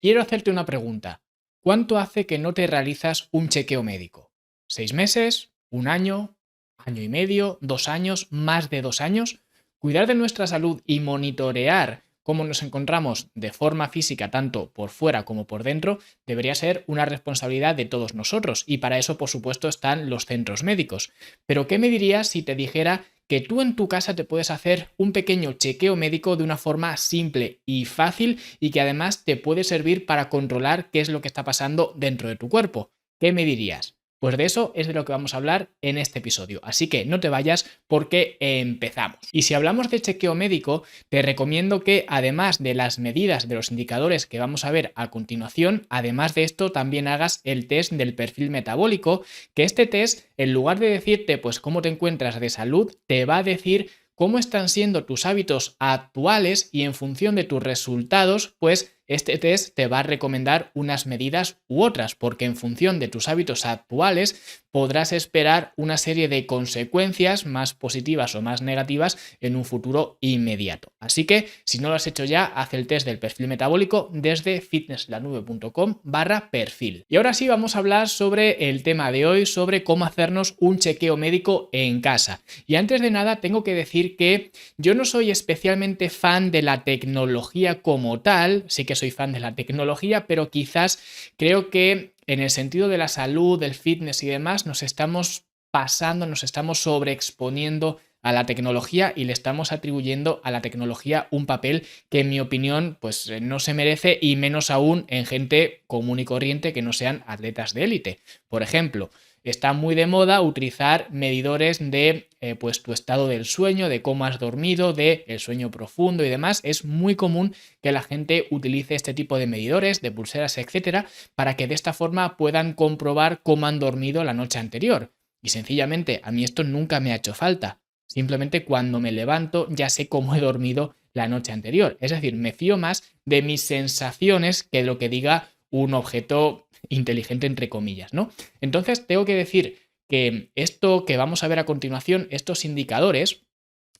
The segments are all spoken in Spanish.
Quiero hacerte una pregunta. ¿Cuánto hace que no te realizas un chequeo médico? ¿6 meses? ¿Un año? ¿Año y medio? ¿2 años? ¿Más de 2 años? Cuidar de nuestra salud y monitorear cómo nos encontramos de forma física, tanto por fuera como por dentro, debería ser una responsabilidad de todos nosotros. Y para eso, por supuesto, están los centros médicos. Pero, ¿qué me dirías si te dijera que tú en tu casa te puedes hacer un pequeño chequeo médico de una forma simple y fácil y que además te puede servir para controlar qué es lo que está pasando dentro de tu cuerpo? ¿Qué me dirías? Pues de eso es de lo que vamos a hablar en este episodio, así que no te vayas porque empezamos. Y si hablamos de chequeo médico, te recomiendo que además de las medidas de los indicadores que vamos a ver a continuación, además de esto también hagas el test del perfil metabólico, que este test, en lugar de decirte pues cómo te encuentras de salud, te va a decir cómo están siendo tus hábitos actuales y en función de tus resultados, pues este test te va a recomendar unas medidas u otras, porque en función de tus hábitos actuales podrás esperar una serie de consecuencias más positivas o más negativas en un futuro inmediato. Así que si no lo has hecho ya, haz el test del perfil metabólico desde fitnesslanube.com/perfil. Y ahora sí vamos a hablar sobre el tema de hoy, sobre cómo hacernos un chequeo médico en casa. Y antes de nada tengo que decir que yo no soy especialmente fan de la tecnología como tal, sí que soy fan de la tecnología, pero quizás creo que en el sentido de la salud, del fitness y demás, nos estamos pasando, nos estamos sobreexponiendo a la tecnología y le estamos atribuyendo a la tecnología un papel que en mi opinión pues no se merece, y menos aún en gente común y corriente que no sean atletas de élite. Por ejemplo, está muy de moda utilizar medidores de pues tu estado del sueño, de cómo has dormido, de el sueño profundo y demás. Es muy común que la gente utilice este tipo de medidores, de pulseras, etcétera, para que de esta forma puedan comprobar cómo han dormido la noche anterior. Y sencillamente a mí esto nunca me ha hecho falta. Simplemente cuando me levanto ya sé cómo he dormido la noche anterior. Es decir, me fío más de mis sensaciones que de lo que diga un objeto inteligente entre comillas, ¿no? Entonces tengo que decir que esto que vamos a ver a continuación, estos indicadores,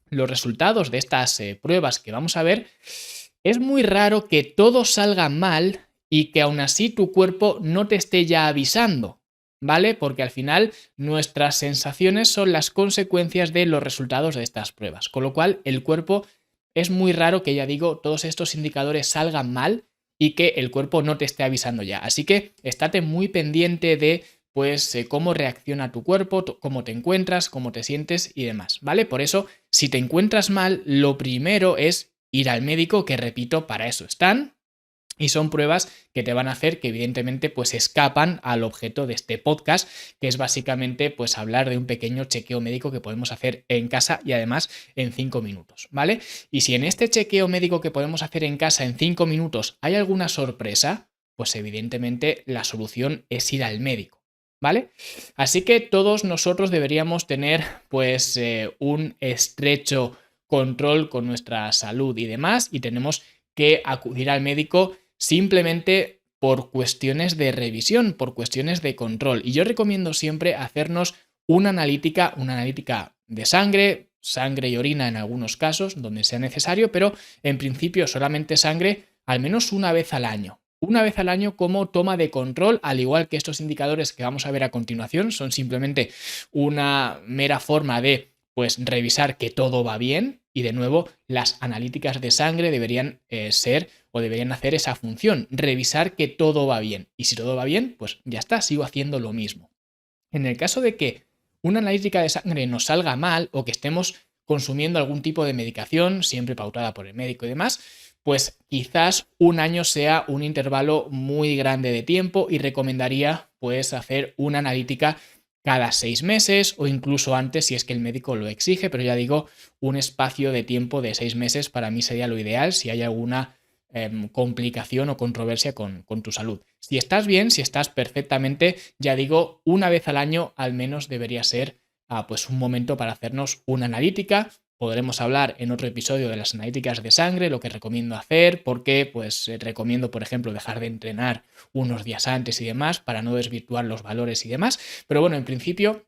los resultados de estas pruebas que vamos a ver, es muy raro que todo salga mal y que aún así tu cuerpo no te esté ya avisando, ¿vale? Porque al final nuestras sensaciones son las consecuencias de los resultados de estas pruebas, con lo cual el cuerpo es muy raro que, ya digo, todos estos indicadores salgan mal y que el cuerpo no te esté avisando ya. Así que estate muy pendiente de pues cómo reacciona tu cuerpo, cómo te encuentras, cómo te sientes y demás, ¿vale? Por eso, si te encuentras mal, lo primero es ir al médico, que repito, para eso están. Y son pruebas que te van a hacer que evidentemente pues escapan al objeto de este podcast, que es básicamente pues hablar de un pequeño chequeo médico que podemos hacer en casa y además en 5 minutos, ¿vale? Y si en este chequeo médico que podemos hacer en casa en 5 minutos hay alguna sorpresa, pues evidentemente la solución es ir al médico, ¿vale? Así que todos nosotros deberíamos tener pues un estrecho control con nuestra salud y demás, y tenemos que acudir al médico simplemente por cuestiones de revisión, por cuestiones de control. Y yo recomiendo siempre hacernos una analítica de sangre, sangre y orina en algunos casos, donde sea necesario, pero en principio solamente sangre al menos una vez al año. Una vez al año como toma de control, al igual que estos indicadores que vamos a ver a continuación, son simplemente una mera forma de pues revisar que todo va bien, y de nuevo las analíticas de sangre deberían ser o deberían hacer esa función, revisar que todo va bien, y si todo va bien pues ya está, sigo haciendo lo mismo. En el caso de que una analítica de sangre nos salga mal o que estemos consumiendo algún tipo de medicación, siempre pautada por el médico y demás, pues quizás un año sea un intervalo muy grande de tiempo, y recomendaría pues hacer una analítica cada 6 meses o incluso antes si es que el médico lo exige, pero ya digo, un espacio de tiempo de 6 meses para mí sería lo ideal si hay alguna complicación o controversia con tu salud. Si estás bien, si estás perfectamente, ya digo, una vez al año al menos debería ser pues un momento para hacernos una analítica. Podremos hablar en otro episodio de las analíticas de sangre, lo que recomiendo hacer, porque pues recomiendo, por ejemplo, dejar de entrenar unos días antes y demás para no desvirtuar los valores y demás. Pero bueno, en principio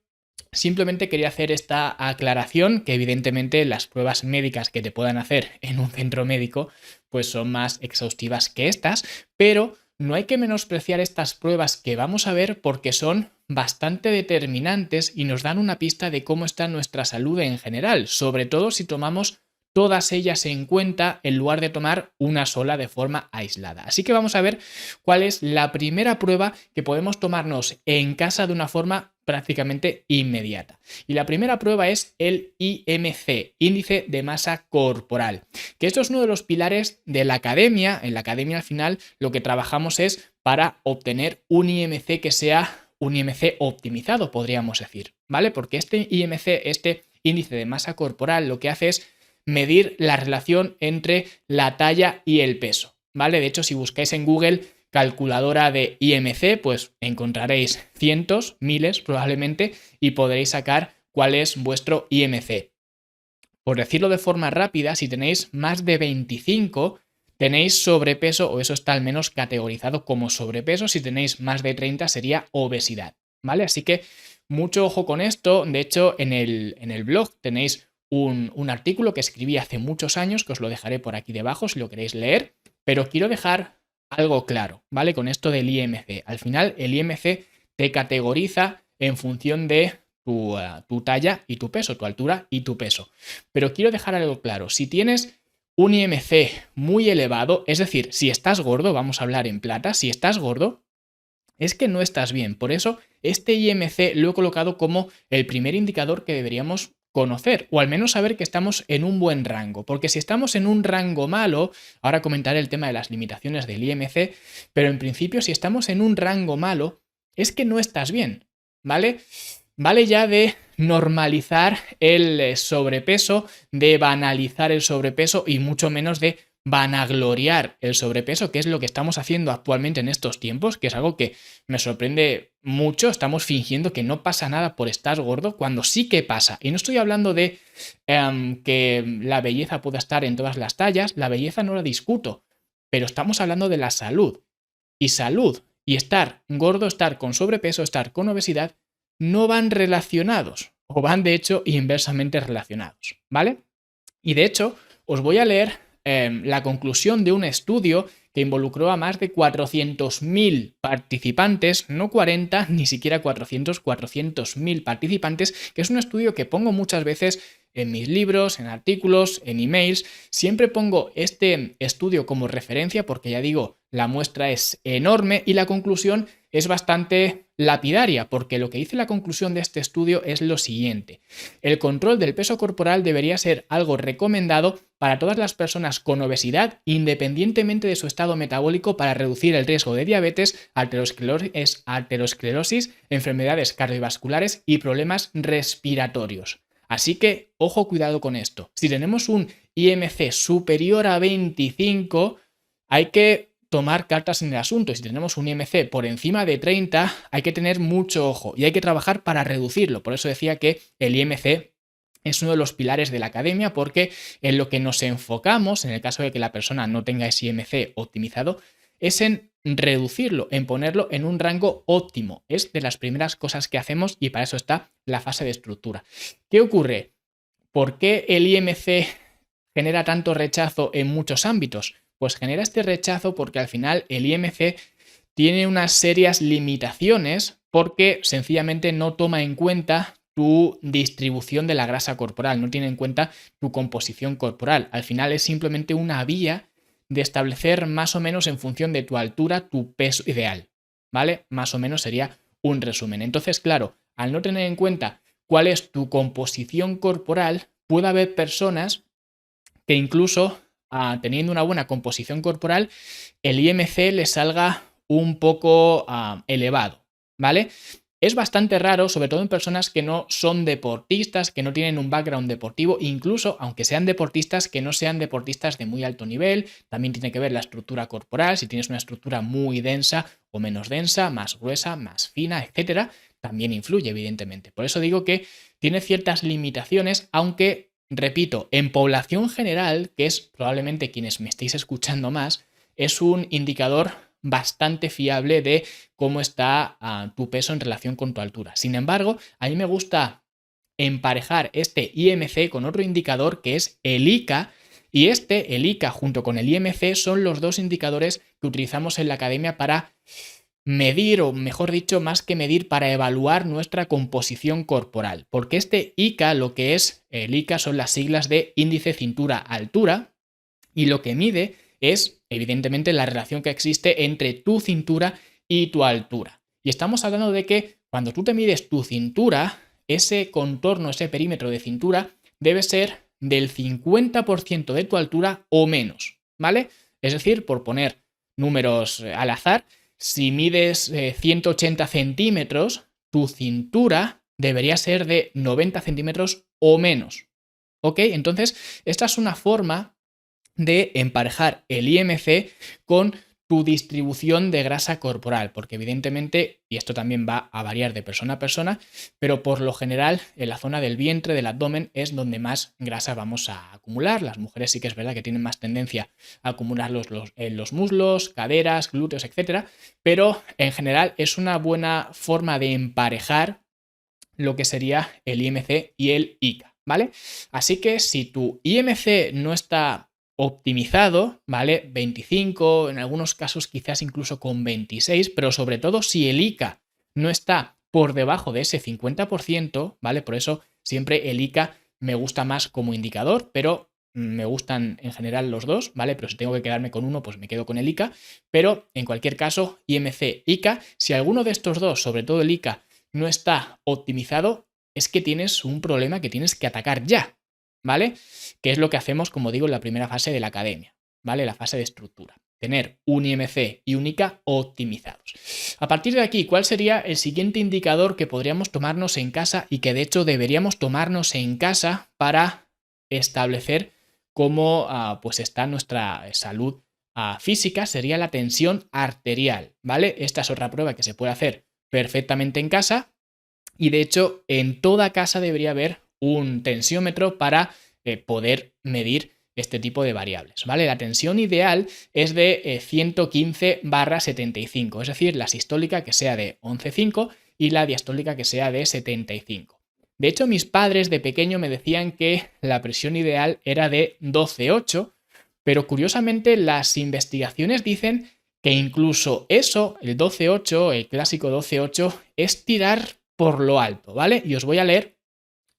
simplemente quería hacer esta aclaración, que evidentemente las pruebas médicas que te puedan hacer en un centro médico pues son más exhaustivas que estas, pero no hay que menospreciar estas pruebas que vamos a ver porque son bastante determinantes y nos dan una pista de cómo está nuestra salud en general, sobre todo si tomamos todas ellas en cuenta en lugar de tomar una sola de forma aislada. Así que vamos a ver cuál es la primera prueba que podemos tomarnos en casa de una forma prácticamente inmediata. Y la primera prueba es el IMC, índice de masa corporal, que esto es uno de los pilares de la academia. En la academia al final lo que trabajamos es para obtener un IMC que sea un IMC optimizado, podríamos decir, ¿vale? Porque este IMC, este índice de masa corporal, lo que hace es medir la relación entre la talla y el peso, ¿vale? De hecho, si buscáis en Google calculadora de IMC, pues encontraréis cientos, miles probablemente, y podréis sacar cuál es vuestro IMC. Por decirlo de forma rápida, si tenéis más de 25, tenéis sobrepeso, o eso está al menos categorizado como sobrepeso. Si tenéis más de 30 sería obesidad, ¿vale? Así que mucho ojo con esto. De hecho, en el blog tenéis un artículo que escribí hace muchos años, que os lo dejaré por aquí debajo si lo queréis leer, pero quiero dejar algo claro, ¿vale? Con esto del IMC. Al final, el IMC te categoriza en función de tu talla y tu peso, tu altura y tu peso. Pero quiero dejar algo claro. Si tienes un IMC muy elevado, es decir, si estás gordo, vamos a hablar en plata, si estás gordo, es que no estás bien. Por eso, este IMC lo he colocado como el primer indicador que deberíamos conocer, o al menos saber que estamos en un buen rango, porque si estamos en un rango malo, ahora comentaré el tema de las limitaciones del IMC, pero en principio si estamos en un rango malo, es que no estás bien, ¿vale? Vale ya de normalizar el sobrepeso, de banalizar el sobrepeso y mucho menos de vanagloriar el sobrepeso, que es lo que estamos haciendo actualmente en estos tiempos, que es algo que me sorprende mucho. Estamos fingiendo que no pasa nada por estar gordo, cuando sí que pasa. Y no estoy hablando de que la belleza pueda estar en todas las tallas, la belleza no la discuto, pero estamos hablando de la salud. Y salud y estar gordo, estar con sobrepeso, estar con obesidad, no van relacionados, o van de hecho inversamente relacionados, ¿vale? Y de hecho, os voy a leer la conclusión de un estudio que involucró a más de 400.000 participantes, no 40, ni siquiera 400.000 participantes, que es un estudio que pongo muchas veces en mis libros, en artículos, en emails. Siempre pongo este estudio como referencia porque ya digo, la muestra es enorme y la conclusión es bastante lapidaria, porque lo que dice la conclusión de este estudio es lo siguiente: el control del peso corporal debería ser algo recomendado para todas las personas con obesidad, independientemente de su estado metabólico, para reducir el riesgo de diabetes, arteriosclerosis, enfermedades cardiovasculares y problemas respiratorios. Así que, ojo, cuidado con esto. Si tenemos un IMC superior a 25, hay que tomar cartas en el asunto. Si tenemos un IMC por encima de 30, hay que tener mucho ojo y hay que trabajar para reducirlo. Por eso decía que el IMC es uno de los pilares de la academia, porque en lo que nos enfocamos, en el caso de que la persona no tenga ese IMC optimizado, es en reducirlo, en ponerlo en un rango óptimo. Es de las primeras cosas que hacemos y para eso está la fase de estructura. ¿Qué ocurre? ¿Por qué el IMC genera tanto rechazo en muchos ámbitos? Pues genera este rechazo porque al final el IMC tiene unas serias limitaciones porque sencillamente no toma en cuenta tu distribución de la grasa corporal, no tiene en cuenta tu composición corporal. Al final es simplemente una vía de establecer más o menos en función de tu altura tu peso ideal, ¿vale? Más o menos sería un resumen. Entonces, claro, al no tener en cuenta cuál es tu composición corporal, puede haber personas que incluso teniendo una buena composición corporal, el IMC les salga un poco elevado, ¿vale? Es bastante raro, sobre todo en personas que no son deportistas, que no tienen un background deportivo, incluso aunque sean deportistas, que no sean deportistas de muy alto nivel. También tiene que ver la estructura corporal, si tienes una estructura muy densa o menos densa, más gruesa, más fina, etcétera, también influye, evidentemente. Por eso digo que tiene ciertas limitaciones, aunque, repito, en población general, que es probablemente quienes me estéis escuchando más, es un indicador bastante fiable de cómo está tu peso en relación con tu altura. Sin embargo, a mí me gusta emparejar este IMC con otro indicador que es el ICA, Y el ICA junto con el IMC son los dos indicadores que utilizamos en la academia para medir, o mejor dicho, más que medir, para evaluar nuestra composición corporal. Porque este ICA, lo que es el ICA son las siglas de índice cintura-altura, y lo que mide es, evidentemente, la relación que existe entre tu cintura y tu altura. Y estamos hablando de que cuando tú te mides tu cintura, ese contorno, ese perímetro de cintura, debe ser del 50% de tu altura o menos, ¿vale? Es decir, por poner números al azar, si mides 180 centímetros, tu cintura debería ser de 90 centímetros o menos. ¿Ok? Entonces, esta es una forma de emparejar el IMC con tu distribución de grasa corporal, porque evidentemente, y esto también va a variar de persona a persona, pero por lo general en la zona del vientre, del abdomen, es donde más grasa vamos a acumular. Las mujeres sí que es verdad que tienen más tendencia a acumularlos en los muslos, caderas, glúteos, etcétera, pero en general es una buena forma de emparejar lo que sería el IMC y el ICA, ¿vale? Así que si tu IMC no está optimizado, ¿vale? 25, en algunos casos quizás incluso con 26, pero sobre todo si el ICA no está por debajo de ese 50%, ¿vale? Por eso siempre el ICA me gusta más como indicador, pero me gustan en general los dos, ¿vale? Pero si tengo que quedarme con uno, pues me quedo con el ICA, pero en cualquier caso, IMC, ICA, si alguno de estos dos, sobre todo el ICA, no está optimizado, es que tienes un problema que tienes que atacar ya, ¿vale? Que es lo que hacemos, como digo, en la primera fase de la academia, ¿vale? La fase de estructura. Tener un IMC y un ICA optimizados. A partir de aquí, ¿cuál sería el siguiente indicador que podríamos tomarnos en casa y que de hecho deberíamos tomarnos en casa para establecer cómo pues está nuestra salud física? Sería la tensión arterial, ¿vale? Esta es otra prueba que se puede hacer perfectamente en casa y de hecho en toda casa debería haber un tensiómetro para poder medir este tipo de variables, ¿vale? La tensión ideal es de 115/75, es decir, la sistólica que sea de 11,5 y la diastólica que sea de 75. De hecho, mis padres de pequeño me decían que la presión ideal era de 12,8, pero curiosamente las investigaciones dicen que incluso eso, el 12,8, el clásico 12,8, es tirar por lo alto, ¿vale? Y os voy a leer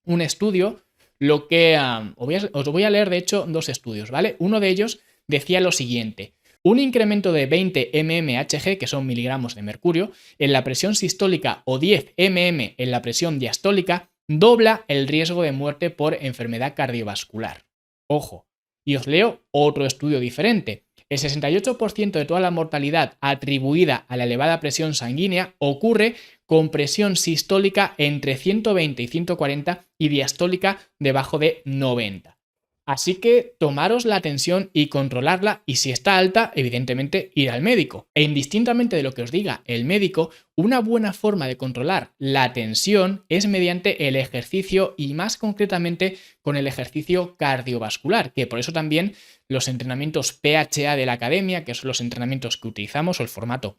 un estudio, os voy a leer de hecho dos estudios, ¿vale? Uno de ellos decía lo siguiente: un incremento de 20 mmHg, que son miligramos de mercurio, en la presión sistólica o 10 mm en la presión diastólica dobla el riesgo de muerte por enfermedad cardiovascular. Ojo, y os leo otro estudio diferente. El 68% de toda la mortalidad atribuida a la elevada presión sanguínea ocurre con presión sistólica entre 120 y 140 y diastólica debajo de 90. Así que tomaros la tensión y controlarla, y si está alta, evidentemente ir al médico. E indistintamente de lo que os diga el médico, una buena forma de controlar la tensión es mediante el ejercicio y más concretamente con el ejercicio cardiovascular, que por eso también los entrenamientos PHA de la academia, que son los entrenamientos que utilizamos o el formato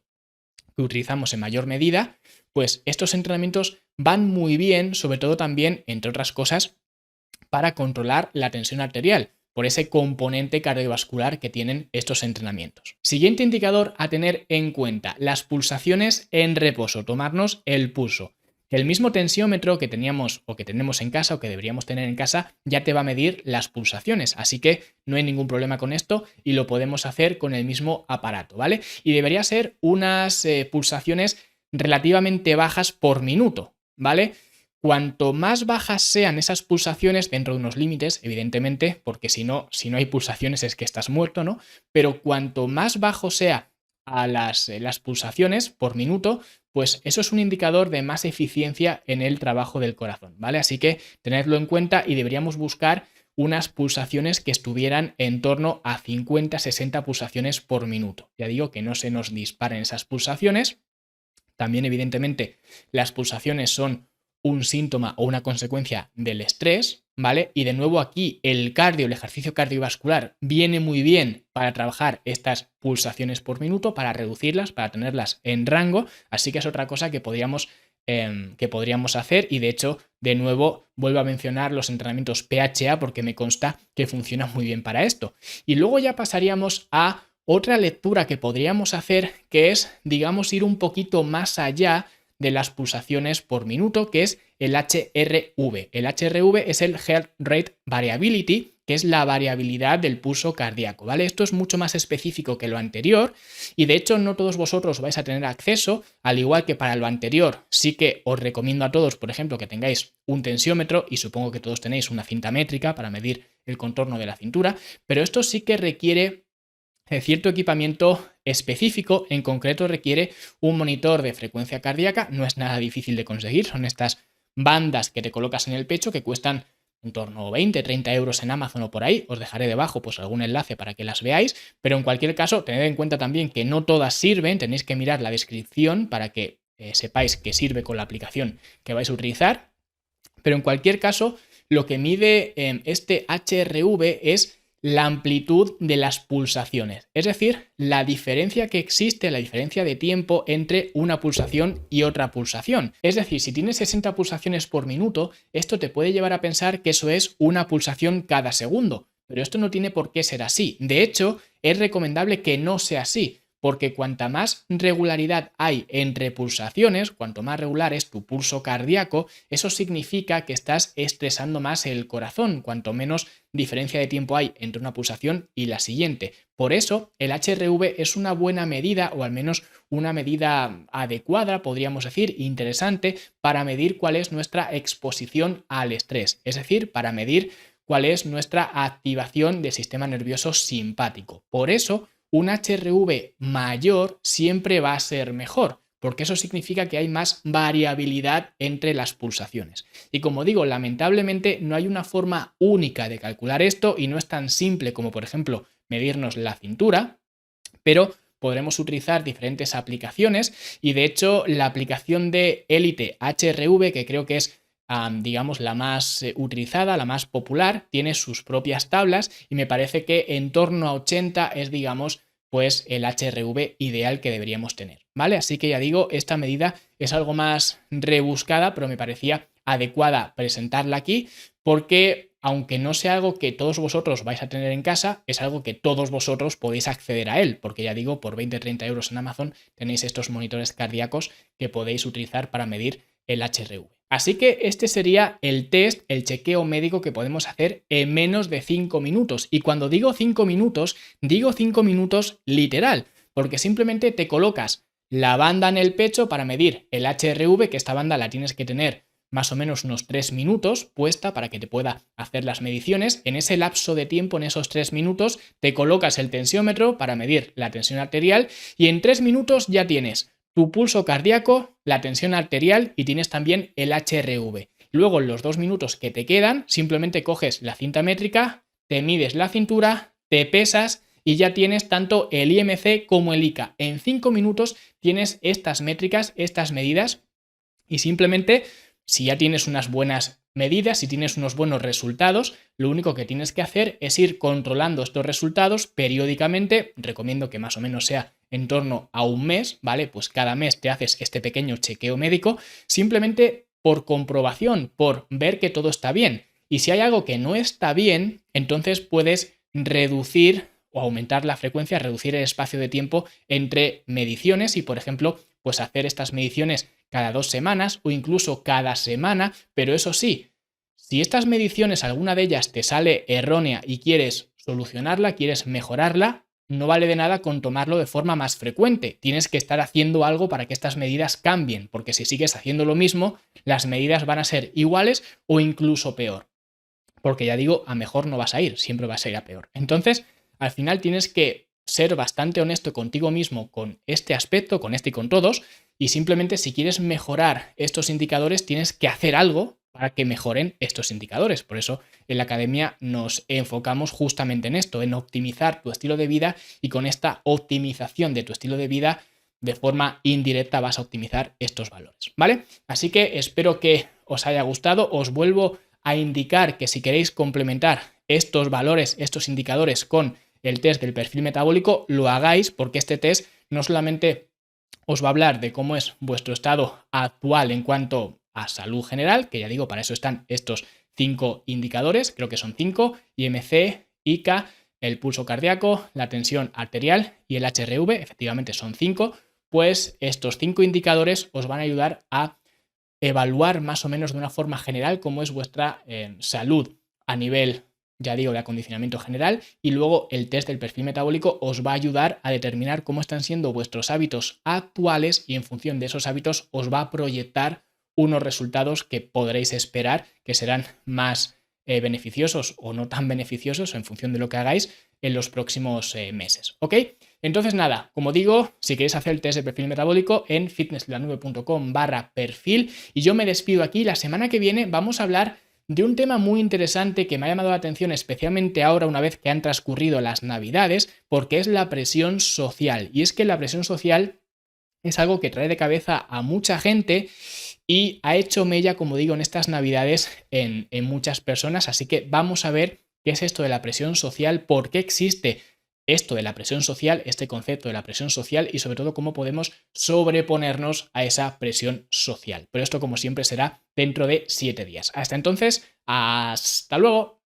que utilizamos en mayor medida, pues estos entrenamientos van muy bien, sobre todo también, entre otras cosas, para controlar la tensión arterial, por ese componente cardiovascular que tienen estos entrenamientos. Siguiente indicador a tener en cuenta: las pulsaciones en reposo, tomarnos el pulso. El mismo tensiómetro que teníamos o que tenemos en casa o que deberíamos tener en casa ya te va a medir las pulsaciones, así que no hay ningún problema con esto y lo podemos hacer con el mismo aparato, ¿vale? Y debería ser unas pulsaciones relativamente bajas por minuto, ¿vale? Cuanto más bajas sean esas pulsaciones, dentro de unos límites, evidentemente, porque si no hay pulsaciones es que estás muerto, ¿no? Pero cuanto más bajo sea a las pulsaciones por minuto, pues eso es un indicador de más eficiencia en el trabajo del corazón, ¿vale? Así que tenedlo en cuenta y deberíamos buscar unas pulsaciones que estuvieran en torno a 50-60 pulsaciones por minuto. Ya digo que no se nos disparen esas pulsaciones. También, evidentemente, las pulsaciones son un síntoma o una consecuencia del estrés, ¿vale? Y de nuevo aquí el ejercicio cardiovascular viene muy bien para trabajar estas pulsaciones por minuto, para reducirlas, para tenerlas en rango, así que es otra cosa que podríamos que podríamos hacer y de hecho, de nuevo, vuelvo a mencionar los entrenamientos PHA porque me consta que funciona muy bien para esto. Y luego ya pasaríamos a otra lectura que podríamos hacer, que es, digamos, ir un poquito más allá de las pulsaciones por minuto, que es el HRV. El HRV es el Heart Rate Variability, que es la variabilidad del pulso cardíaco, ¿vale? Esto es mucho más específico que lo anterior y de hecho no todos vosotros vais a tener acceso, al igual que para lo anterior, sí que os recomiendo a todos, por ejemplo, que tengáis un tensiómetro y supongo que todos tenéis una cinta métrica para medir el contorno de la cintura, pero esto sí que requiere cierto equipamiento específico, en concreto requiere un monitor de frecuencia cardíaca, no es nada difícil de conseguir, son estas bandas que te colocas en el pecho que cuestan en torno a 20-30 euros en Amazon o por ahí, os dejaré debajo pues algún enlace para que las veáis, pero en cualquier caso tened en cuenta también que no todas sirven, tenéis que mirar la descripción para que sepáis que sirve con la aplicación que vais a utilizar, pero en cualquier caso lo que mide este HRV es la amplitud de las pulsaciones, es decir, la diferencia que existe, la diferencia de tiempo entre una pulsación y otra pulsación. Es decir, si tienes 60 pulsaciones por minuto, esto te puede llevar a pensar que eso es una pulsación cada segundo, pero esto no tiene por qué ser así. De hecho, es recomendable que no sea así, porque cuanta más regularidad hay entre pulsaciones, cuanto más regular es tu pulso cardíaco, eso significa que estás estresando más el corazón, cuanto menos diferencia de tiempo hay entre una pulsación y la siguiente. Por eso, el HRV es una buena medida, o al menos una medida adecuada, podríamos decir, interesante, para medir cuál es nuestra exposición al estrés, es decir, para medir cuál es nuestra activación del sistema nervioso simpático. Por eso, un HRV mayor siempre va a ser mejor, porque eso significa que hay más variabilidad entre las pulsaciones. Y como digo, lamentablemente no hay una forma única de calcular esto y no es tan simple como, por ejemplo, medirnos la cintura, pero podremos utilizar diferentes aplicaciones y de hecho la aplicación de Elite HRV, que creo que es digamos la más utilizada, la más popular, tiene sus propias tablas y me parece que en torno a 80 es, digamos, pues el HRV ideal que deberíamos tener, ¿vale? Así que ya digo, esta medida es algo más rebuscada, pero me parecía adecuada presentarla aquí porque aunque no sea algo que todos vosotros vais a tener en casa, es algo que todos vosotros podéis acceder a él, porque ya digo, por 20-30 euros en Amazon tenéis estos monitores cardíacos que podéis utilizar para medir el HRV. Así que este sería el test, el chequeo médico que podemos hacer en menos de 5 minutos. Y cuando digo 5 minutos literal, porque simplemente te colocas la banda en el pecho para medir el HRV, que esta banda la tienes que tener más o menos unos 3 minutos puesta para que te pueda hacer las mediciones. En ese lapso de tiempo, en esos 3 minutos, te colocas el tensiómetro para medir la tensión arterial y en 3 minutos ya tienes tu pulso cardíaco, la tensión arterial y tienes también el HRV. Luego, en los 2 minutos que te quedan, simplemente coges la cinta métrica, te mides la cintura, te pesas y ya tienes tanto el IMC como el ICA. En 5 minutos tienes estas métricas, estas medidas y simplemente, si ya tienes unas buenas medidas, si tienes unos buenos resultados, lo único que tienes que hacer es ir controlando estos resultados periódicamente. Recomiendo que más o menos sea en torno a un mes, ¿vale? Pues cada mes te haces este pequeño chequeo médico simplemente por comprobación, por ver que todo está bien. Y si hay algo que no está bien, entonces puedes reducir o aumentar la frecuencia, reducir el espacio de tiempo entre mediciones y, por ejemplo, pues hacer estas mediciones cada 2 semanas o incluso cada semana, pero eso sí, si estas mediciones, alguna de ellas te sale errónea y quieres solucionarla, quieres mejorarla, no vale de nada con tomarlo de forma más frecuente. Tienes que estar haciendo algo para que estas medidas cambien, porque si sigues haciendo lo mismo, las medidas van a ser iguales o incluso peor. Porque ya digo, a mejor no vas a ir, siempre vas a ir a peor. Entonces, al final tienes que ser bastante honesto contigo mismo con este aspecto, con este y con todos, y simplemente si quieres mejorar estos indicadores tienes que hacer algo para que mejoren estos indicadores. Por eso en la academia nos enfocamos justamente en esto, en optimizar tu estilo de vida y con esta optimización de tu estilo de vida de forma indirecta vas a optimizar estos valores, ¿vale? Así que espero que os haya gustado, os vuelvo a indicar que si queréis complementar estos valores, estos indicadores con el test del perfil metabólico, lo hagáis porque este test no solamente os va a hablar de cómo es vuestro estado actual en cuanto a salud general, que ya digo, para eso están estos 5 indicadores, creo que son 5: IMC, ICA, el pulso cardíaco, la tensión arterial y el HRV, efectivamente son 5, pues estos 5 indicadores os van a ayudar a evaluar más o menos de una forma general cómo es vuestra salud a nivel, ya digo, de acondicionamiento general, y luego el test del perfil metabólico os va a ayudar a determinar cómo están siendo vuestros hábitos actuales y en función de esos hábitos os va a proyectar unos resultados que podréis esperar que serán más beneficiosos o no tan beneficiosos en función de lo que hagáis en los próximos meses. ¿Ok? Entonces nada, como digo, si queréis hacer el test de perfil metabólico en fitnesslanube.com/perfil, y yo me despido aquí. La semana que viene vamos a hablar de un tema muy interesante que me ha llamado la atención, especialmente ahora una vez que han transcurrido las navidades, porque es la presión social. Y es que la presión social es algo que trae de cabeza a mucha gente y ha hecho mella, como digo, en estas navidades en muchas personas. Así que vamos a ver qué es esto de la presión social, por qué existe esto de la presión social, este concepto de la presión social, y sobre todo cómo podemos sobreponernos a esa presión social. Pero esto, como siempre, será dentro de 7 días. Hasta entonces, hasta luego.